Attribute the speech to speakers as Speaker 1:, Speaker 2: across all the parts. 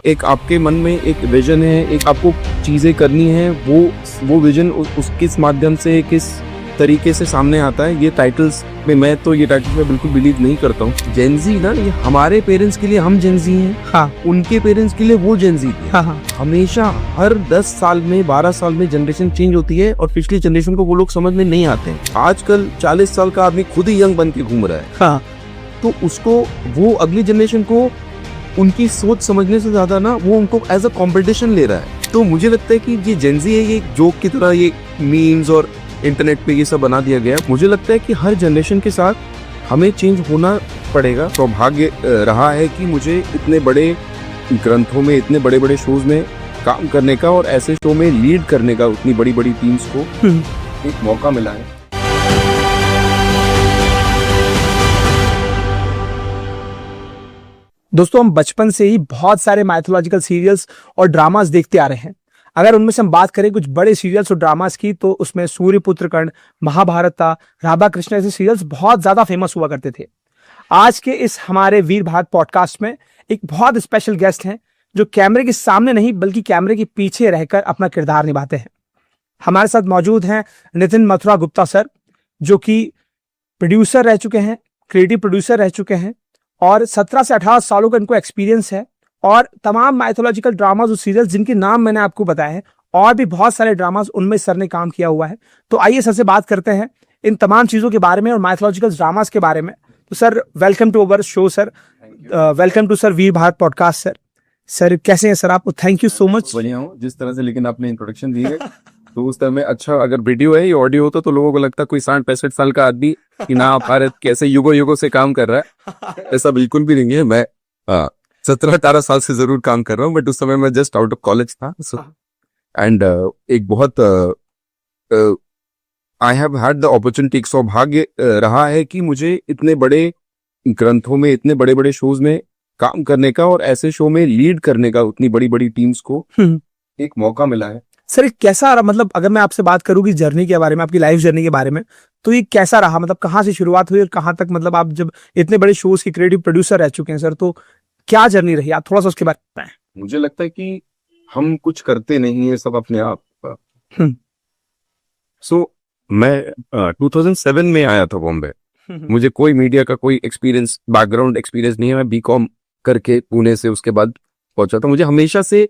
Speaker 1: एक आपके मन में एक विजन है, एक आपको चीजें करनी है, वो विजन किस माध्यम से किस तरीके से सामने आता है। ये टाइटल्स में मैं बिल्कुल बिलीव नहीं करता हूँ। जेनजी ना, ये हमारे पेरेंट्स के लिए हम जेनजी हैं,
Speaker 2: हाँ,
Speaker 1: उनके पेरेंट्स के लिए वो जेनजी थे।
Speaker 2: हाँ।
Speaker 1: हमेशा हर 10 साल में 12 साल में जनरेशन चेंज होती है और पिछली जनरेशन को वो लोग समझ में नहीं आते हैं। आजकल 40 साल का आदमी खुद ही यंग बन के घूम रहा है,
Speaker 2: हाँ।
Speaker 1: तो उसको वो अगली जनरेशन को उनकी सोच समझने से ज्यादा ना वो उनको एज अ कंपटीशन ले रहा है। तो मुझे लगता है कि ये जेनजी है, ये जोक की तरह ये मीम्स और इंटरनेट पे ये सब बना दिया गया है। मुझे लगता है कि हर जनरेशन के साथ हमें चेंज होना पड़ेगा। सौभाग्य रहा है कि मुझे इतने बड़े ग्रंथों में, इतने बड़े बड़े शोज में काम करने का और ऐसे शो में लीड करने का उतनी बड़ी बड़ी टीम्स को एक मौका मिला है।
Speaker 2: दोस्तों, हम बचपन से ही बहुत सारे माइथोलॉजिकल सीरियल्स और ड्रामास देखते आ रहे हैं। अगर उनमें से हम बात करें कुछ बड़े सीरियल्स और ड्रामास की, तो उसमें सूर्यपुत्र कर्ण, महाभारत, राधा कृष्ण ऐसे सीरियल्स बहुत ज्यादा फेमस हुआ करते थे। आज के इस हमारे वीर भारत पॉडकास्ट में एक बहुत स्पेशल गेस्ट हैं जो कैमरे के सामने नहीं बल्कि कैमरे के पीछे रहकर अपना किरदार निभाते हैं। हमारे साथ मौजूद हैं नितिन मथुरा गुप्ता सर, जो कि प्रोड्यूसर रह चुके हैं, क्रिएटिव प्रोड्यूसर रह चुके हैं और 17 से 18 सालों का इनको एक्सपीरियंस है। और तमाम माइथोलॉजिकल ड्रामास और सीरियल्स जिनके नाम मैंने आपको बताए हैं, और भी बहुत सारे ड्रामास उनमें सर ने काम किया हुआ है। तो आइए सर से बात करते हैं इन तमाम चीजों के बारे में और माइथोलॉजिकल ड्रामास के बारे में। तो sir, welcome to our show sir, welcome to sir Veer Bharat podcast sir. Sir कैसे हैं सर आप? Thank you so much.
Speaker 1: बढ़िया हूँ। जिस तरह से लेकिन आपने इंट्रोडक्शन दी है तो उस तरह में अच्छा, अगर वीडियो है, ये ऑडियो होता तो लोगों को लगता कोई 60-65 साल का आदमी कि ना भारत कैसे युगों युगों से काम कर रहा है। ऐसा बिल्कुल भी नहीं है। मैं 17-18 साल से जरूर काम कर रहा हूँ, बट उस समय मैं जस्ट आउट ऑफ कॉलेज था। एंड एक बहुत I have had the opportunity, एक सौभाग्य रहा है कि मुझे इतने बड़े ग्रंथों में, इतने बड़े बड़े शोज में काम करने का और ऐसे शो में लीड करने का उतनी बड़ी बड़ी टीम्स को एक मौका मिला है।
Speaker 2: सर कैसा रहा, मतलब अगर मैं आपसे बात करूं कि जर्नी के बारे में, आपकी लाइफ जर्नी के बारे में, तो ये कैसा रहा? मतलब कहाँ से शुरुआत हुई और कहाँ तक, मतलब आप जब इतने बड़े शोज के क्रिएटिव प्रोड्यूसर रह चुके हैं सर, तो क्या जर्नी रही? आप थोड़ा सा उसके बारे में बताएं।
Speaker 1: मुझे लगता है कि हम कुछ करते नहीं है, सब अपने आप। सो मैं 2007 में आया था बॉम्बे। मुझे कोई मीडिया का कोई एक्सपीरियंस, बैकग्राउंड एक्सपीरियंस नहीं है। मैं बीकॉम करके पुणे से उसके बाद पहुंचा था। मुझे हमेशा से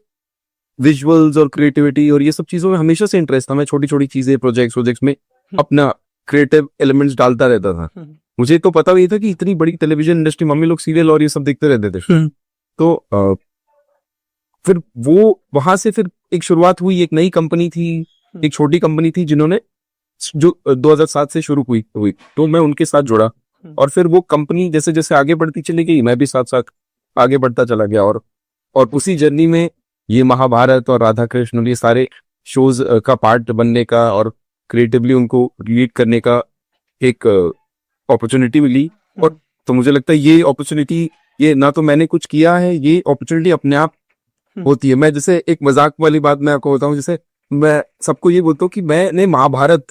Speaker 1: विजुअल्स और क्रिएटिविटी और ये सब चीजों में हमेशा से इंटरेस्ट था। मैं छोटी छोटी चीजें, प्रोजेक्ट्स में अपना क्रिएटिव एलिमेंट्स डालता रहता था। मुझे तो पता भी था कि इतनी बड़ी टेलीविजन इंडस्ट्री, मम्मी लोग सीरियल और ये सब देखते रहते थे। तो फिर वो वहां से फिर एक शुरुआत हुई। एक नई कंपनी थी, एक छोटी कंपनी थी जिन्होंने, जो 2007 से शुरू हुई, तो मैं उनके साथ जुड़ा और फिर वो कंपनी जैसे जैसे आगे बढ़ती चली गई, मैं भी साथ साथ आगे बढ़ता चला गया। और उसी जर्नी में ये महाभारत और राधा कृष्ण, ये सारे शोज का पार्ट बनने का और क्रिएटिवली उनको लीड करने का एक अपॉर्चुनिटी मिली। और तो मुझे लगता है ये अपॉर्चुनिटी, ये ना तो मैंने कुछ किया है, ये अपॉर्चुनिटी अपने आप होती है। मैं जैसे एक मजाक वाली बात मैं आपको बताऊं, जैसे मैं सबको ये बोलता हूँ कि मैंने महाभारत,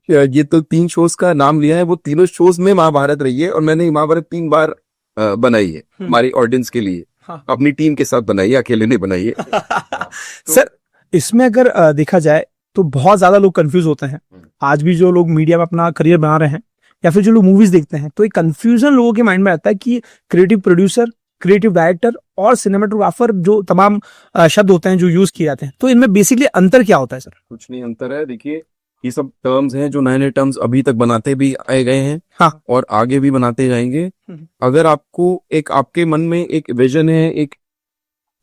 Speaker 1: ये तो 3 शोज का नाम लिया है, वो तीनों शोज में महाभारत रही है और मैंने महाभारत 3 बार बनाई है हमारी ऑडियंस के लिए। अपनी टीम के साथ बनाई है, अकेले नहीं बनाई है।
Speaker 2: तो सर, इसमें अगर देखा जाए तो बहुत ज्यादा लोग कंफ्यूज होते हैं। आज भी जो लोग मीडिया में अपना करियर बना रहे हैं या फिर जो लोग मूवीज देखते हैं, तो एक कंफ्यूजन लोगों के माइंड में आता है कि क्रिएटिव प्रोड्यूसर, क्रिएटिव डायरेक्टर और सिनेमेटोग्राफर, जो तमाम शब्द होते हैं जो यूज किए जाते हैं, तो इनमें बेसिकली अंतर क्या होता है सर?
Speaker 1: कुछ नहीं अंतर है। देखिए, ये सब टर्म्स हैं जो नए नए टर्म्स अभी तक बनाते भी आए गए हैं,
Speaker 2: हाँ,
Speaker 1: और आगे भी बनाते जाएंगे। अगर आपको एक, आपके मन में एक विजन है, एक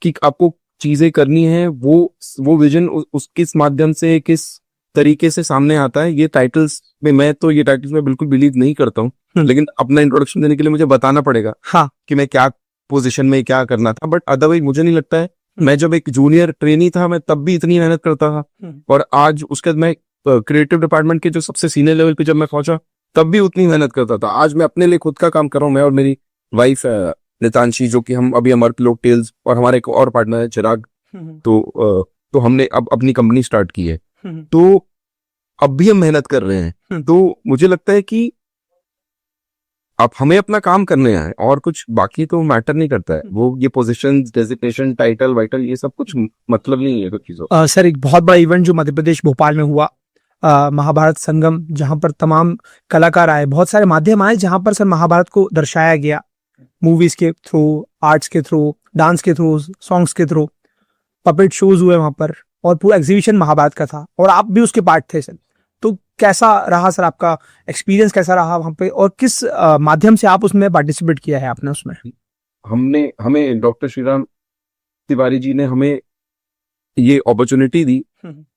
Speaker 1: कि आपको चीजें करनी है, वो विजन उस किस माध्यम से, किस तरीके से सामने आता है। ये टाइटल्स में बिल्कुल बिलीव नहीं करता हूँ, लेकिन अपना इंट्रोडक्शन देने के लिए मुझे बताना पड़ेगा, हाँ, कि मैं क्या पोजीशन में क्या करना था। बट अदरवाइज मुझे नहीं लगता है। मैं जब एक जूनियर ट्रेनी था, मैं तब भी इतनी मेहनत करता था, और आज उसके बाद मैं क्रिएटिव डिपार्टमेंट के जो सबसे सीनियर लेवल पे जब मैं पहुंचा, तब भी उतनी मेहनत करता था। आज मैं अपने लिए खुद का काम कर रहा हूँ, मैं और मेरी वाइफ नितांशी, जो कि हम अभी अमर लोग टेल्स, और हमारे एक और पार्टनर है चिराग, तो हमने अब अपनी कंपनी स्टार्ट की है। तो अब भी हम मेहनत कर रहे हैं। तो मुझे लगता है कि आप हमें अपना काम करने आए और कुछ बाकी तो मैटर नहीं करता है। वो ये पोजीशन, डेजिग्नेशन, टाइटल वाइटल ये सब कुछ मतलब नहीं है कुछ चीजों।
Speaker 2: सर एक बहुत बड़ा इवेंट जो मध्य प्रदेश भोपाल में हुआ, महाभारत संगम, जहां पर तमाम कलाकार आए, बहुत सारे माध्यम आए, जहां पर सर महाभारत को दर्शाया गया, मूवीज के थ्रू, आर्ट्स के थ्रू, डांस के थ्रू, सॉन्ग्स के थ्रू, पपेट शोज हुए वहां पर, और पूरा एग्जीबिशन महाभारत का था, और आप भी उसके पार्ट थे सर। तो कैसा रहा सर आपका एक्सपीरियंस, कैसा रहा वहां पे, और किस माध्यम से आप उसमें पार्टिसिपेट किया है आपने उसमें?
Speaker 1: हमें डॉक्टर श्रीराम तिवारी जी ने हमें ये अपॉर्चुनिटी दी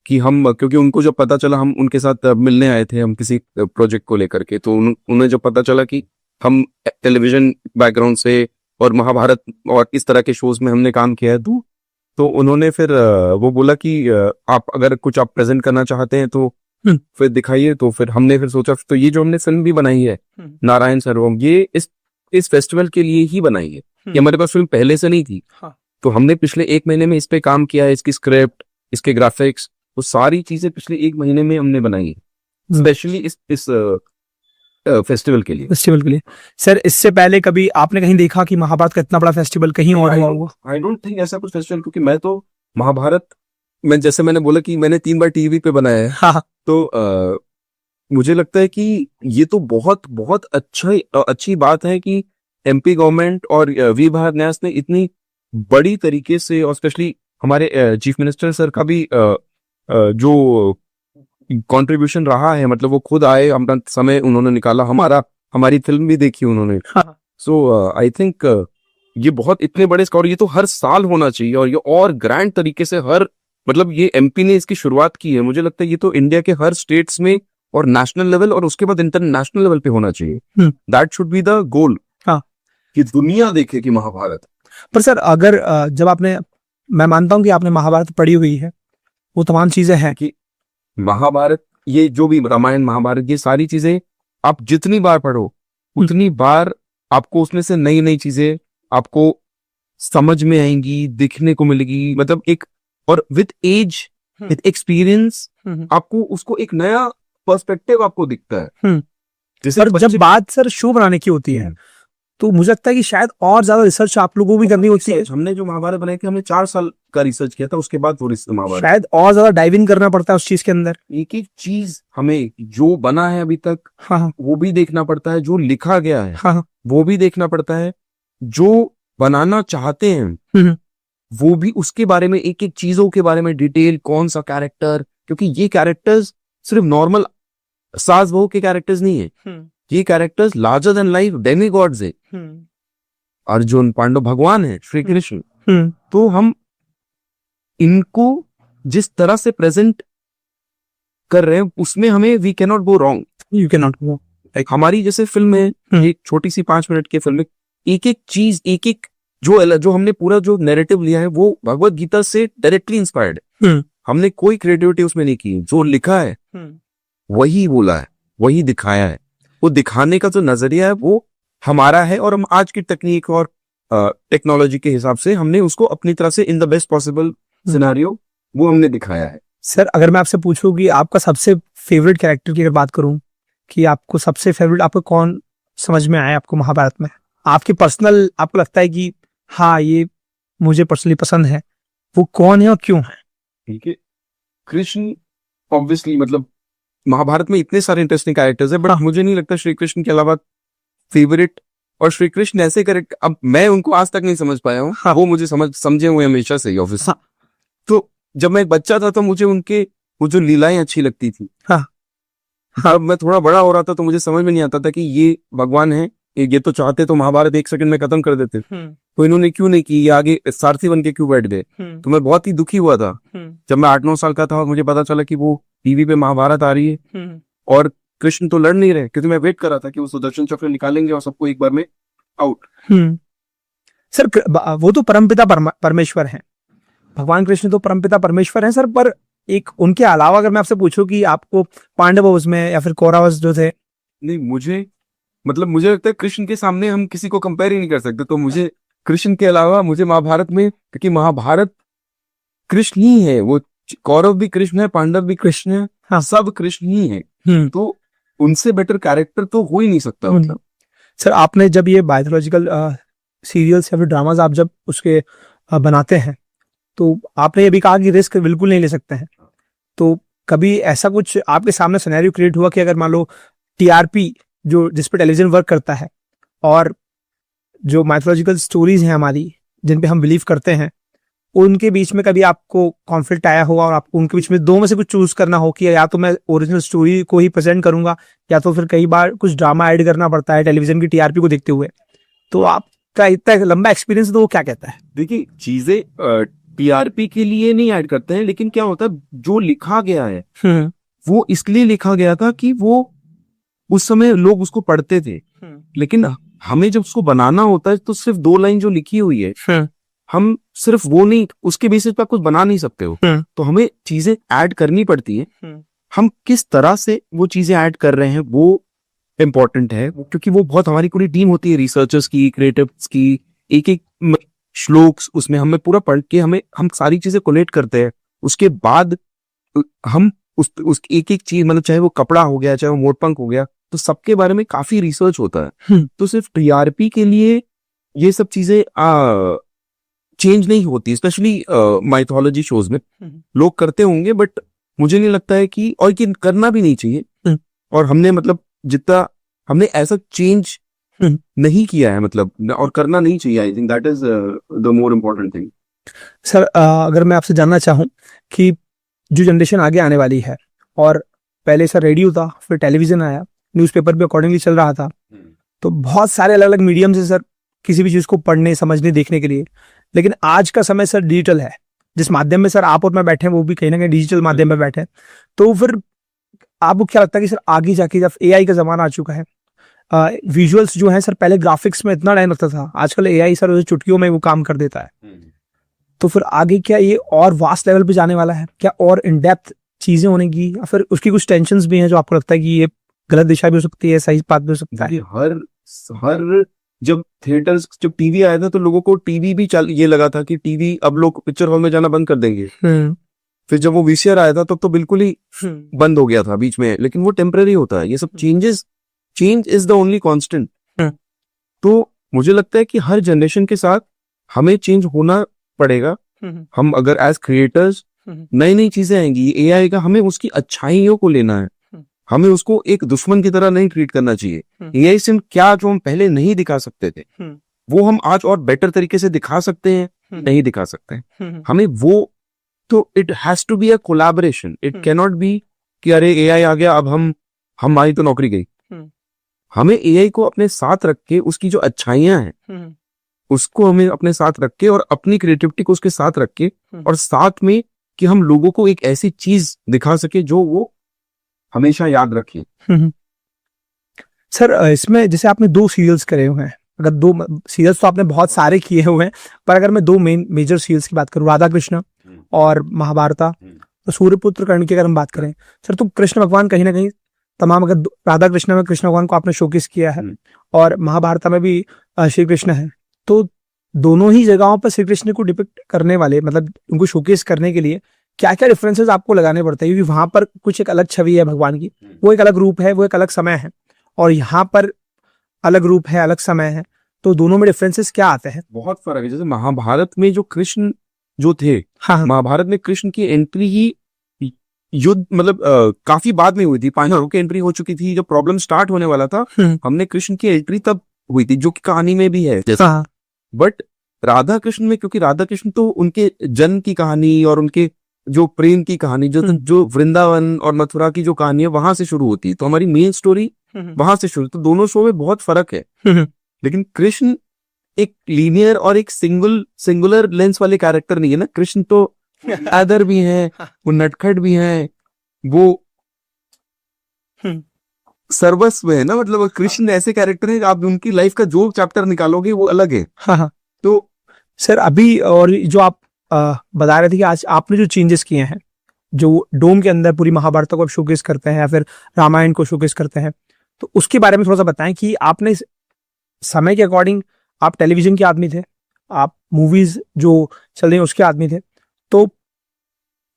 Speaker 1: कि हम, क्योंकि उनको जब पता चला, हम उनके साथ मिलने आए थे हम किसी प्रोजेक्ट को लेकर के, तो उन्हें जब पता चला कि हम टेलीविजन बैकग्राउंड से और महाभारत और इस तरह के शोज में हमने काम किया है, तो उन्होंने फिर वो बोला कि आप अगर कुछ आप प्रेजेंट करना चाहते हैं तो फिर दिखाइए। तो फिर हमने फिर सोचा, तो ये जो हमने फिल्म भी बनाई है नारायण सर्वम, ये इस फेस्टिवल के लिए ही बनाई है। ये हमारे पास फिल्म पहले से नहीं थी। तो हमने पिछले 1 महीने में इस पे काम किया है, इसकी स्क्रिप्ट, इसके ग्राफिक्स, वो सारी चीजें पिछले 1 महीने में हमने बनाई है, स्पेशली इस फेस्टिवल के लिए।
Speaker 2: सर इससे पहले कभी आपने कहीं देखा कि महाभारत का इतना बड़ा फेस्टिवल कहीं और हुआ होगा?
Speaker 1: आई डोंट थिंक ऐसा कुछ फेस्टिवल, क्योंकि मैं तो महाभारत में, जैसे मैंने बोला कि मैंने 3 बार टीवी पे बनाया है।
Speaker 2: हाँ।
Speaker 1: तो मुझे लगता है कि ये तो बहुत बहुत अच्छी बात है कि एमपी गवर्नमेंट और वी भारत न्यास ने इतनी बड़ी तरीके से, और स्पेशली हमारे चीफ मिनिस्टर सर का भी जो कंट्रीब्यूशन रहा है, मतलब वो खुद आए, अपना समय उन्होंने निकाला, हमारी फिल्म भी देखी उन्होंने। सो आई थिंक ये बहुत इतने बड़े स्कोर, ये तो हर साल होना चाहिए, और ये और ग्रैंड तरीके से मतलब ये एमपी ने इसकी शुरुआत की है। मुझे लगता है ये तो इंडिया के हर स्टेट्स में और नेशनल लेवल और उसके बाद इंटरनेशनल लेवल पे होना चाहिए। That should be the goal, कि दुनिया देखे कि महाभारत।
Speaker 2: पर सर अगर जब मैं मानता हूं कि आपने महाभारत पढ़ी हुई है, वो तमाम चीजें हैं
Speaker 1: कि महाभारत, ये जो भी रामायण महाभारत, ये सारी चीजें आप जितनी बार पढ़ो उतनी बार आपको उसमें से नई नई चीजें आपको समझ में आएंगी, दिखने को मिलेगी। मतलब एक, और विद एज, विद एक्सपीरियंस, आपको उसको एक नया पर्सपेक्टिव आपको दिखता है।
Speaker 2: जैसे जब बात सर शो बनाने की होती है, तो मुझे लगता है कि शायद और ज्यादा रिसर्च आप लोगों को भी करनी होती है।
Speaker 1: हमने जो महाभारत बनाई थी, हमने 4 साल का रिसर्च किया था, उसके बाद वो महाभारत,
Speaker 2: शायद और ज्यादा डाइव इन करना पड़ता है उस चीज के अंदर।
Speaker 1: एक एक चीज हमें जो बना है अभी तक, वो भी देखना पड़ता है, जो लिखा गया है वो भी देखना पड़ता है, जो बनाना चाहते हैं वो भी, उसके बारे में, एक एक चीजों के बारे में डिटेल, कौन सा कैरेक्टर, क्योंकि ये कैरेक्टर्स सिर्फ नॉर्मल सास बहू के कैरेक्टर्स नहीं है, ये characters larger than life Demi God's है। अर्जुन, पांडव भगवान है, श्री कृष्ण। तो हम इनको जिस तरह से प्रेजेंट कर रहे हैं, उसमें हमें we can not go wrong.
Speaker 2: You can not go.
Speaker 1: हमारी जैसे फिल्म है, एक छोटी सी 5 मिनट की फिल्म में, एक एक चीज, एक एक जो हमने पूरा जो नैरेटिव लिया है, वो भगवत गीता से डायरेक्टली इंस्पायर्ड है। हमने कोई क्रिएटिविटी उसमें नहीं की, जो लिखा है वही बोला है, वही दिखाया है। वो दिखाने का जो नजरिया है वो हमारा है, और हम आज की तकनीक और टेक्नोलॉजी के हिसाब से हमने उसको अपनी तरह से in the best possible scenario वो हमने दिखाया है।
Speaker 2: सर अगर मैं आपसे पूछूं कि आपका सबसे फेवरेट कैरेक्टर की अगर बात करूं, कि आपको सबसे फेवरेट आपको कौन समझ में आया आपको महाभारत में, आपके पर्सनल, आपको लगता है कि हाँ ये मुझे पर्सनली पसंद है, वो कौन है और क्यों है?
Speaker 1: ठीक है, कृष्ण ऑब्वियसली, मतलब महाभारत में इतने सारे इंटरेस्टिंग कैरेक्टर्स हैं, बट मुझे नहीं लगता श्री कृष्ण के अलावा फेवरेट। और श्री कृष्ण ऐसे कैरेक्टर, अब मैं उनको आज तक नहीं समझ पाया हूँ। वो मुझे समझे हुए हमेशा से ही ऑफिस। तो जब मैं एक बच्चा था तो मुझे उनके वो जो लीलाएं अच्छी लगती थी। अब मैं थोड़ा बड़ा हो रहा था तो मुझे समझ में नहीं आता था कि ये भगवान है, ये तो चाहते तो महाभारत 1 सेकंड में खत्म कर देते, तो इन्होंने क्यों नहीं की, ये आगे सारथी बन के क्यों बैठ गए। तो मैं बहुत ही दुखी हुआ था जब मैं 8-9 साल का था और मुझे पता चला कि वो टीवी पे महाभारत आ रही है और कृष्ण तो लड़ नहीं रहे, क्योंकि मैं वेट कर रहा था कि वो सुदर्शन चक्र निकालेंगे और सबको एक बार में आउट।
Speaker 2: सर वो तो परमपिता परमेश्वर हैं, भगवान कृष्ण तो परमपिता परमेश्वर हैं सर, पर एक उनके अलावा अगर मैं आपसे पूछूं कि आपको पांडव उसमें या फिर कौरव जो थे,
Speaker 1: नहीं, मुझे लगता है कृष्ण के सामने हम किसी को कंपेयर ही नहीं कर सकते। तो मुझे कृष्ण के अलावा मुझे महाभारत में, क्योंकि महाभारत कृष्ण ही है, वो कौरव भी कृष्ण है, पांडव भी कृष्ण है, सब कृष्ण ही है, तो उनसे बेटर कैरेक्टर तो हो ही नहीं सकता। मतलब
Speaker 2: सर आपने जब ये बायोलॉजिकल सीरियल्स या फिर ड्रामाज आप जब उसके बनाते हैं, तो आपने ये भी कहा कि रिस्क बिल्कुल नहीं ले सकते हैं, तो कभी ऐसा कुछ आपके सामने सिनेरियो क्रिएट हुआ कि अगर मान लो टीआरपी जो जिस पे टेलीविजन वर्क करता है और जो माइथोलॉजिकल स्टोरीज हैं हमारी जिन पे हम बिलीव करते हैं, उनके बीच में कभी आपको कॉन्फ्लिक्ट आया होगा और आपको उनके बीच में दो में से कुछ चूज करना हो कि या तो मैं ओरिजिनल स्टोरी को ही प्रेजेंट करूंगा या तो फिर कई बार कुछ ड्रामा ऐड करना पड़ता है टेलीविजन की टीआरपी को देखते हुए, तो आपका इतना लंबा एक्सपीरियंस तो वो क्या कहता है?
Speaker 1: देखिए, चीजें टीआरपी के लिए नहीं ऐड करते हैं, लेकिन क्या होता है जो लिखा गया है वो इसलिए लिखा गया था कि वो उस समय लोग उसको पढ़ते थे, लेकिन हमें जब उसको बनाना होता है तो सिर्फ 2 लाइन जो लिखी हुई है हम सिर्फ वो नहीं, उसके बेसिस पर कुछ बना नहीं सकते हो, तो हमें चीजें ऐड करनी पड़ती है। हम किस तरह से वो चीजें ऐड कर रहे हैं वो इम्पोर्टेंट है, क्योंकि वो बहुत हमारी पूरी टीम होती है, रिसर्चर्स की, क्रिएटिव्स की, एक एक श्लोक्स उसमें हमें पूरा पढ़ के हम सारी चीजें कोलेट करते हैं। उसके बाद हम उस एक एक चीज, मतलब चाहे वो कपड़ा हो गया, चाहे वो मोटपंख हो गया, तो सबके बारे में काफी रिसर्च होता है। तो सिर्फ टीआरपी के लिए ये सब चीजें चेंज नहीं होती, स्पेशली माइथोलॉजी शोज में लोग करते होंगे, बट मुझे नहीं लगता है कि, और कि करना भी नहीं चाहिए। और हमने मतलब जितना हमने ऐसा चेंज नहीं किया है, मतलब, और करना नहीं चाहिए। I think that is the more important thing.
Speaker 2: Sir अगर मैं आपसे जानना चाहूँ कि जो जनरेशन आगे आने वाली है, और पहले सर रेडियो था, फिर टेलीविजन आया, न्यूज़पेपर भी अकॉर्डिंगली चल रहा था, तो बहुत सारे अलग अलग मीडियम से सर किसी भी चीज को पढ़ने, समझने, देखने के लिए, लेकिन आज का समय सर डिजिटल है, जिस माध्यम में सर आप और मैं बैठे हैं वो भी कहीं ना कहीं डिजिटल माध्यम में बैठे हैं, तो फिर आपको क्या लगता है कि सर आगे जाके जब एआई का जमाना आ चुका है, विजुअल्स जो हैं सर, पहले ग्राफिक्स में इतना टाइम लगता था, आजकल एआई सर चुटकियों में वो काम कर देता है, तो फिर आगे क्या ये और वास्ट लेवल पे जाने वाला है क्या, और इन डेप्थ चीजें होने की, या फिर उसकी कुछ टेंशंस भी हैं जो आपको लगता है कि ये गलत दिशा भी हो सकती है, सही बात भी हो सकता है?
Speaker 1: हर जब थिएटर्स, जब टीवी आया था तो लोगों को टीवी भी ये लगा था कि टीवी, अब लोग पिक्चर हॉल में जाना बंद कर देंगे। फिर जब वो वीसीआर आया था तब तो बिल्कुल ही बंद हो गया था बीच में, लेकिन वो टेम्पररी होता है। ये सब change is the only constant. तो मुझे लगता है कि हर जनरेशन के साथ हमें चेंज होना पड़ेगा। हम अगर एज क्रिएटर्स नई नई चीजें आएंगी, ए आएगा, हमें उसकी अच्छाइयों को लेना है, हमें उसको एक दुश्मन की तरह नहीं ट्रीट करना चाहिए। एआई से क्या जो हम पहले नहीं दिखा सकते थे वो हम आज और बेटर तरीके से दिखा सकते हैं, नहीं दिखा सकते हैं हमें वो। तो it has to be a collaboration, it can not be कि अरे एआई आ गया अब हमारी तो नौकरी गई। हमें एआई को अपने साथ रख के, उसकी जो अच्छाइयां हैं उसको हमें अपने साथ रख के, और अपनी क्रिएटिविटी को उसके साथ रख के, और साथ में कि हम लोगों को एक ऐसी चीज दिखा सके जो वो हमेशा याद रखें।
Speaker 2: सर इसमें जैसे आपने 2 सीरियल्स करे हुए हैं, अगर 2 सीरियल्स तो आपने बहुत सारे किए हुए हैं, पर अगर मैं 2 मेजर सीरियल्स की बात करूं, राधा कृष्ण और महाभारता, तो सूर्यपुत्र कर्ण की अगर हम बात करें सर, तो कृष्ण भगवान कहीं ना कहीं तमाम, अगर राधा कृष्ण में कृष्ण भगवान को आपने शोकेस किया है और महाभारता में भी श्री कृष्ण है, तो दोनों ही जगहों पर श्री कृष्ण को डिपिक्ट करने वाले, मतलब उनको शोकेस करने के लिए क्या क्या डिफरेंसेस आपको लगाने पड़ते हैं? क्योंकि वहां पर कुछ एक अलग छवि है भगवान की, वो एक अलग रूप है, वो एक अलग समय है, और यहाँ पर अलग रूप है, अलग समय है, तो दोनों में डिफरेंसेस क्या आते हैं?
Speaker 1: बहुत फर्क है। जैसे महाभारत में जो कृष्ण जो थे,
Speaker 2: हाँ,
Speaker 1: महाभारत में कृष्ण की एंट्री ही युद्ध, मतलब काफी बाद में हुई थी, पांडवों की एंट्री हो चुकी थी, जब प्रॉब्लम स्टार्ट होने वाला था, हमने कृष्ण की एंट्री तब हुई थी, जो कि कहानी में भी है जैसा। बट राधा कृष्ण में, क्योंकि राधा कृष्ण तो उनके जन्म की कहानी और उनके जो प्रेम की कहानी, जो वृंदावन और मथुरा की जो कहानी है वहां से शुरू होती है, तो हमारी मेन स्टोरी वहां से शुरू। तो दोनों शो में बहुत फर्क है। लेकिन कृष्ण एक लीनियर और एक सिंगुलर लेंस वाले कैरेक्टर नहीं है ना। कृष्ण तो अदर भी हैं, वो नटखट भी हैं, वो सर्वस्व है ना, मतलब कृष्ण ऐसे कैरेक्टर है, आप उनकी लाइफ का जो चैप्टर निकालोगे वो अलग है। तो
Speaker 2: सर अभी, और जो आप बता रहे थे कि आज आपने जो चेंजेस किए हैं, जो डोम के अंदर पूरी महाभारत को आप शोकेस करते हैं या फिर रामायण को शोकेस करते हैं, तो उसके बारे में थोड़ा सा बताएं कि आपने समय के अकॉर्डिंग, आप टेलीविजन के आदमी थे, आप मूवीज जो चल रही हैं उसके आदमी थे, तो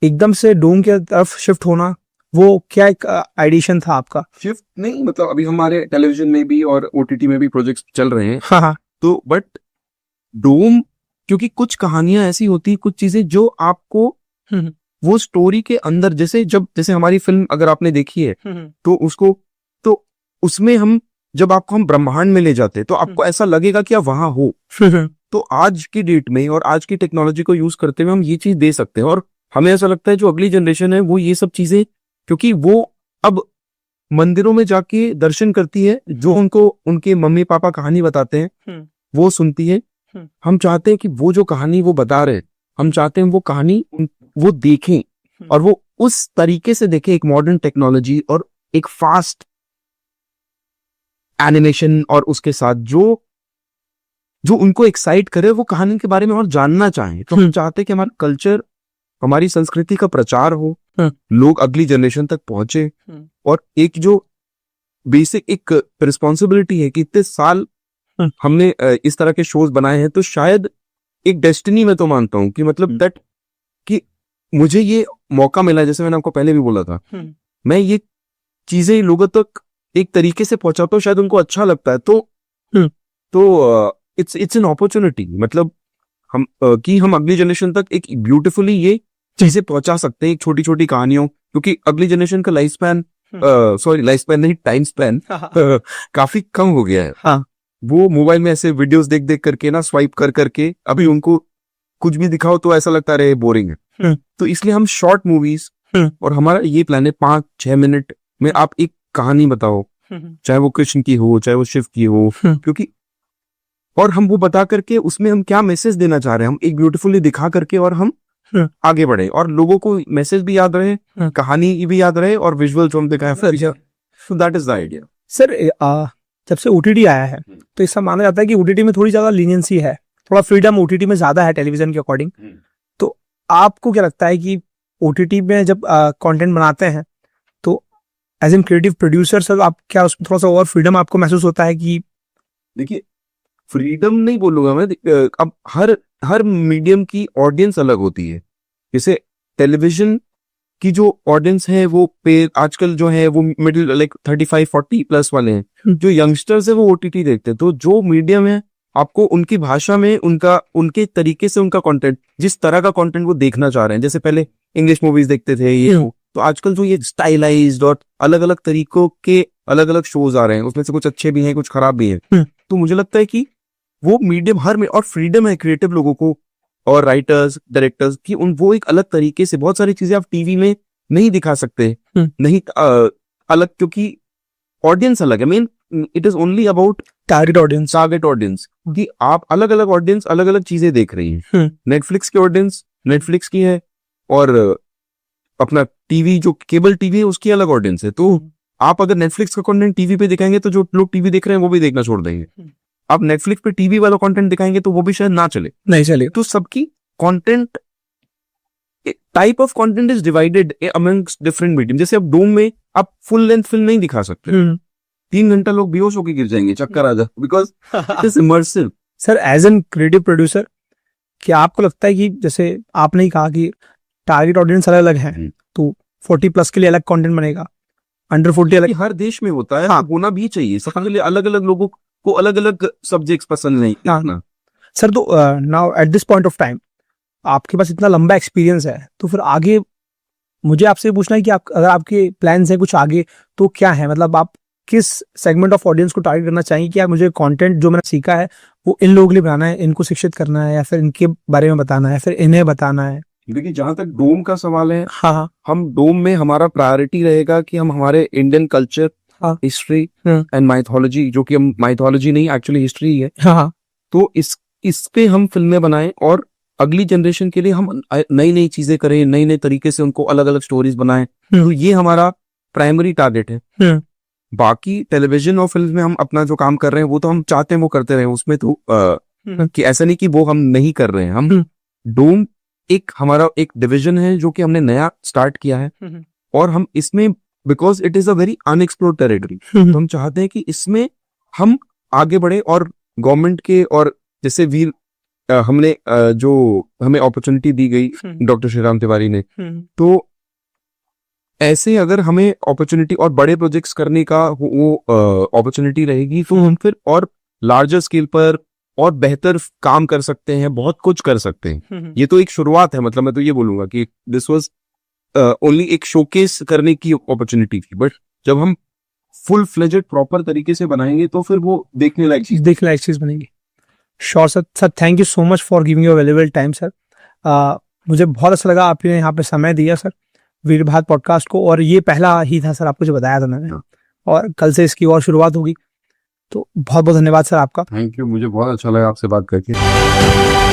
Speaker 2: एकदम से डोम की तरफ शिफ्ट होना, वो क्या एक एडिशन था आपका?
Speaker 1: शिफ्ट नहीं, मतलब अभी हमारे टेलीविजन में भी और ओटीटी में भी प्रोजेक्ट्स चल रहे हैं,
Speaker 2: हाँ हाँ।
Speaker 1: तो बट डोम, क्योंकि कुछ कहानियां ऐसी होती, कुछ चीजें जो आपको वो स्टोरी के अंदर, जैसे हमारी फिल्म अगर आपने देखी है तो उसमें जब आपको हम ब्रह्मांड में ले जाते हैं तो आपको ऐसा लगेगा कि आप वहां हो। तो आज की डेट में और आज की टेक्नोलॉजी को यूज करते हुए हम ये चीज दे सकते हैं, और हमें ऐसा लगता है जो अगली जनरेशन है वो ये सब चीजें, क्योंकि वो अब मंदिरों में जाके दर्शन करती है, जो उनको उनके मम्मी पापा कहानी बताते हैं वो सुनती है। हम चाहते हैं कि वो जो कहानी वो बता रहे, हम चाहते हैं वो कहानी वो देखें, और वो उस तरीके से देखें, एक मॉडर्न टेक्नोलॉजी और एक फास्ट एनिमेशन, और उसके साथ जो जो उनको एक्साइट करे, वो कहानी के बारे में और जानना चाहें। तो हम चाहते हैं कि हमारा कल्चर, हमारी संस्कृति का प्रचार हो, लोग अगली जनरेशन तक पहुंचे, और एक जो बेसिक एक रिस्पॉन्सिबिलिटी है कि इतने साल हमने इस तरह के शोज बनाए हैं, तो शायद एक डेस्टिनी में तो मानता हूं कि मतलब दैट कि मुझे ये मौका मिला, जैसे मैंने आपको पहले भी बोला था, मैं ये चीजें लोगों तक एक तरीके से पहुंचाता हूँ, शायद उनको अच्छा लगता है, तो इट्स एन अपॉर्चुनिटी, मतलब हम अगली जनरेशन तक एक ब्यूटीफुली ये चीजें पहुंचा सकते हैं, एक छोटी छोटी कहानियों, क्योंकि अगली जनरेशन का लाइफ स्पैन नहीं, टाइम स्पैन काफी कम हो गया है।
Speaker 2: हाँ।
Speaker 1: वो मोबाइल में ऐसे वीडियोस देख देख करके ना, स्वाइप कर करके, अभी उनको कुछ भी दिखाओ तो ऐसा लगता रहे बोरिंग है। तो इसलिए हम शॉर्ट मूवीज, और हमारा ये प्लान है 5-6 मिनट में आप एक कहानी बताओ, चाहे वो कृष्ण की हो, चाहे वो शिव की हो, क्योंकि और हम वो बता करके उसमें हम क्या मैसेज देना चाह रहे हैं, हम एक ब्यूटीफुली दिखा करके और हम आगे बढ़े, और लोगों को मैसेज भी याद रहे, कहानी भी याद रहे, और विजुअल जो हम दिखाए, so that is the idea.
Speaker 2: Sir जब से ओटीटी आया है तो ऐसा माना जाता है कि ओटीटी में थोड़ी ज्यादा लीनियंसी है, थोड़ा फ्रीडम ओटीटी में ज्यादा है टेलीविजन के अकॉर्डिंग। तो आपको क्या लगता है कि ओटीटी में जब कंटेंट बनाते हैं तो as an creative producer sir, आप क्या उसमें थोड़ा सा और फ्रीडम आपको महसूस होता है? कि
Speaker 1: देखिए, फ्रीडम नहीं बोलूंगा मैं, अब हर मीडियम की ऑडियंस अलग होती है। जैसे टेलीविजन की जो ऑडियंस है वो आजकल जो है वो मिडिल, लाइक 35-40 प्लस वाले हैं, जो यंगस्टर्स है वो ओटीटी देखते हैं। तो जो मीडियम है, आपको उनकी भाषा में उनके तरीके से उनका कंटेंट, जिस तरह का कंटेंट वो देखना चाह रहे हैं, जैसे पहले इंग्लिश मूवीज देखते थे ये, तो आजकल जो ये स्टाइलाइज्ड और अलग अलग तरीकों के अलग अलग शोज आ रहे हैं, उसमें से कुछ अच्छे भी हैं, कुछ खराब भी हैं। तो मुझे लगता है कि वो मीडियम और फ्रीडम है क्रिएटिव लोगों को, और राइटर्स, डायरेक्टर्स की, वो एक अलग तरीके से बहुत सारी चीजें आप टीवी में नहीं दिखा सकते, नहीं अलग, क्योंकि ऑडियंस अलग है। Main it is only about
Speaker 2: target audience,
Speaker 1: कि आप अलग अलग ऑडियंस अलग अलग चीजें देख रही हैं। नेटफ्लिक्स की ऑडियंस नेटफ्लिक्स की है, और अपना टीवी जो केबल टीवी है उसकी अलग ऑडियंस है। तो आप अगर नेटफ्लिक्स का कंटेंट टीवी पे दिखाएंगे तो जो लोग टीवी देख रहे हैं वो भी देखना छोड़ देंगे। आप नेटफ्लिक्स पे टीवी वाला कंटेंट दिखाएंगे तो वो भी शायद ना चले,
Speaker 2: नहीं चले।
Speaker 1: तो सबकी content, type of content is divided amongst different medium. जैसे अब डोम में आप फुल लेंथ फिल्म नहीं दिखा सकते, 3 घंटा लोग बेहोश होकर गिर जाएंगे, चक्कर आ जाए, because it is immersive.
Speaker 2: Sir as an creative producer, क्या आपको लगता है कि जैसे आपने ही कहा कि टारगेट ऑडियंस अलग अलग है, तो 40 प्लस के लिए अलग कंटेंट बनेगा, अंडर 40 अलग,
Speaker 1: हर देश में होता है,
Speaker 2: हाँ,
Speaker 1: होना भी चाहिए, सबके लिए अलग अलग लोगों को अलग अलग सब्जेक्ट्स पसंद नहीं ना।
Speaker 2: सर तो now at this point of time आपके पास इतना लंबा एक्सपीरियंस है, तो फिर आगे मुझे आपसे पूछना है कि अगर आपके प्लान्स हैं कुछ आगे, तो क्या है? मतलब आप किस सेगमेंट ऑफ ऑडियंस को टारगेट करना चाहिए कि आप मुझे कंटेंट जो मैंने सीखा है वो इन लोगों के लिए बनाना है, इनको शिक्षित करना है, या फिर इनके बारे में बताना है, फिर इन्हें बताना है?
Speaker 1: देखिए, जहां तक डोम का सवाल है,
Speaker 2: हाँ,
Speaker 1: हम डोम में हमारा प्रायोरिटी रहेगा कि हम हमारे Indian culture, history and mythology, जो कि हम माइथोलॉजी नहीं एक्चुअली हिस्ट्री है, तो इस पे हम फिल्में बनाएं, और अगली जनरेशन के लिए हम नई नई चीजें करें, नई नई तरीके से उनको अलग अलग स्टोरीज बनाएं। तो ये हमारा प्राइमरी टारगेट है। बाकी टेलीविजन और फिल्म में हम अपना जो काम कर रहे हैं वो तो हम चाहते हैं वो करते रहे, उसमें तो कि ऐसा नहीं कि वो हम नहीं कर रहे हैं। हम डोम हमारा एक डिवीजन है जो कि हमने नया स्टार्ट किया है, और हम इसमें, because it is a very unexplored territory, तो हम चाहते हैं कि इसमें हम आगे बढ़े, और गवर्नमेंट के, और जैसे हमने जो हमें अपॉर्चुनिटी दी गई डॉक्टर श्रीराम तिवारी ने, तो ऐसे अगर हमें अपॉर्चुनिटी और बड़े प्रोजेक्ट्स करने का वो अपॉर्चुनिटी रहेगी तो हम फिर और लार्जर स्केल पर और बेहतर काम कर सकते हैं, बहुत कुछ कर सकते हैं। ये तो एक शुरुआत है, मतलब मैं तो ये बोलूंगा कि दिस वाज ओनली एक शोकेस करने की अपॉर्चुनिटी थी, बट जब हम फुल फ्लेजेड प्रॉपर तरीके से बनाएंगे तो फिर वो देखने लायक चीज
Speaker 2: बनेगी। Sure sir. Sir thank you so much for giving your valuable time sir. मुझे बहुत अच्छा लगा आपने यहाँ पे समय दिया सर वीर भारत पॉडकास्ट को, और ये पहला ही था सर, आपको जो बताया था मैंने, और कल से इसकी और शुरुआत होगी। तो बहुत बहुत धन्यवाद सर आपका।
Speaker 1: थैंक यू, मुझे बहुत अच्छा लगा आपसे बात करके।